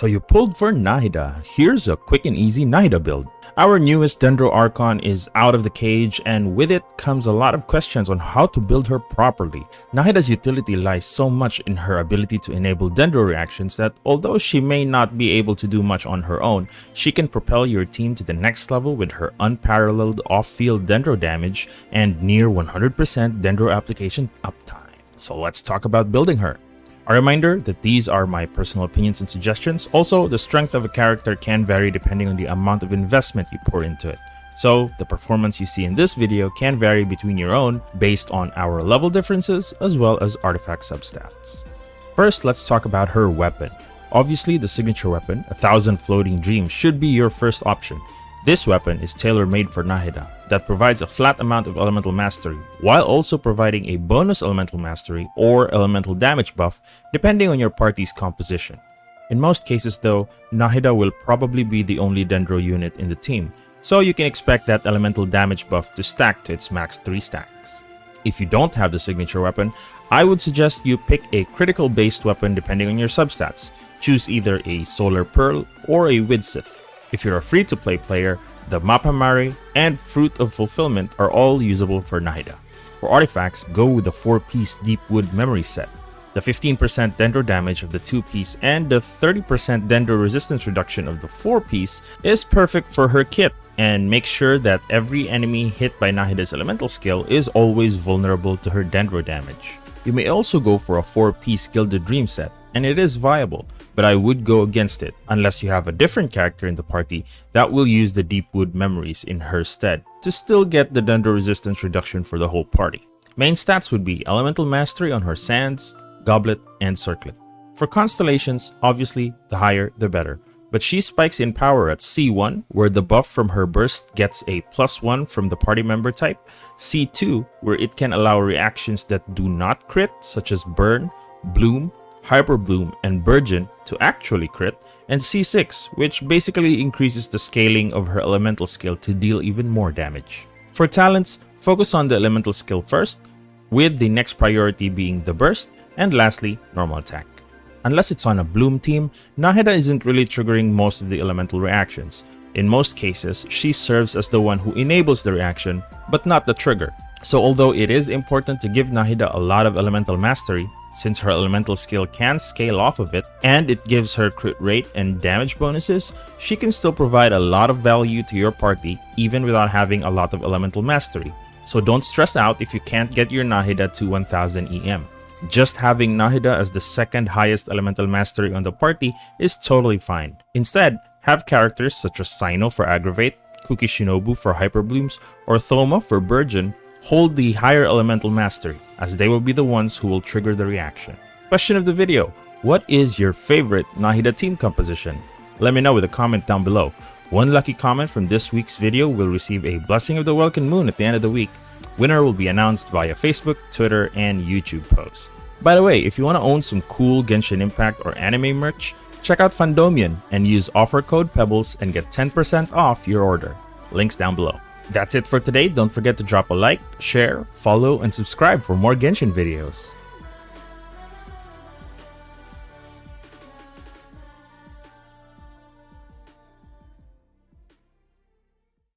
So you pulled for Nahida. Here's a quick and easy Nahida build. Our newest Dendro Archon is out of the cage, and with it comes a lot of questions on how to build her properly. Nahida's utility lies so much in her ability to enable Dendro reactions that although she may not be able to do much on her own, she can propel your team to the next level with her unparalleled off-field Dendro damage and near 100% Dendro application uptime. So let's talk about building her. A reminder that these are my personal opinions and suggestions. Also, the strength of a character can vary depending on the amount of investment you pour into it. So, the performance you see in this video can vary between your own based on our level differences as well as artifact substats. First, let's talk about her weapon. Obviously, the signature weapon, 1000 Floating Dreams, should be your first option. This weapon is tailor-made for Nahida that provides a flat amount of elemental mastery while also providing a bonus elemental mastery or elemental damage buff depending on your party's composition. In most cases though, Nahida will probably be the only Dendro unit in the team, so you can expect that elemental damage buff to stack to its max 3 stacks. If you don't have the signature weapon, I would suggest you pick a critical based weapon depending on your substats. Choose either a Solar Pearl or a Widsith. If you're a free-to-play player, the Mapamari and Fruit of Fulfillment are all usable for Nahida. For artifacts, go with the 4-piece Deepwood Memory Set. The 15% Dendro damage of the 2-piece and the 30% Dendro resistance reduction of the 4-piece is perfect for her kit, and make sure that every enemy hit by Nahida's elemental skill is always vulnerable to her Dendro damage. You may also go for a 4-piece Gilded Dream set, and it is viable, but I would go against it unless you have a different character in the party that will use the Deepwood Memories in her stead to still get the Dendro resistance reduction for the whole party. Main stats would be Elemental Mastery on her Sands, Goblet, and Circlet. For constellations, obviously the higher the better, but she spikes in power at C1 where the buff from her burst gets a +1 from the party member type, C2 where it can allow reactions that do not crit such as Burn, Bloom, Hyper Bloom, and Burgeon to actually crit, and C6 which basically increases the scaling of her elemental skill to deal even more damage. For talents, focus on the elemental skill first, with the next priority being the burst, and lastly, normal attack. Unless it's on a Bloom team, Nahida isn't really triggering most of the elemental reactions. In most cases, she serves as the one who enables the reaction, but not the trigger. So although it is important to give Nahida a lot of elemental mastery, since her elemental skill can scale off of it, and it gives her crit rate and damage bonuses, she can still provide a lot of value to your party even without having a lot of elemental mastery. So don't stress out if you can't get your Nahida to 1000 EM. Just having Nahida as the second highest elemental mastery on the party is totally fine. Instead, have characters such as Sino for Aggravate, Kuki Shinobu for Hyper Blooms, or Thoma for Burgeon hold the higher elemental mastery, as they will be the ones who will trigger the reaction. Question of the video: what is your favorite Nahida team composition? Let me know with a comment down below. One lucky comment from this week's video will receive a Blessing of the Welkin Moon at the end of the week. Winner will be announced via Facebook, Twitter, and YouTube post. By the way, if you want to own some cool Genshin Impact or anime merch, check out Fandomian and use offer code Pebbles and get 10% off your order. Links down below. That's it for today. Don't forget to drop a like, share, follow, and subscribe for more Genshin videos.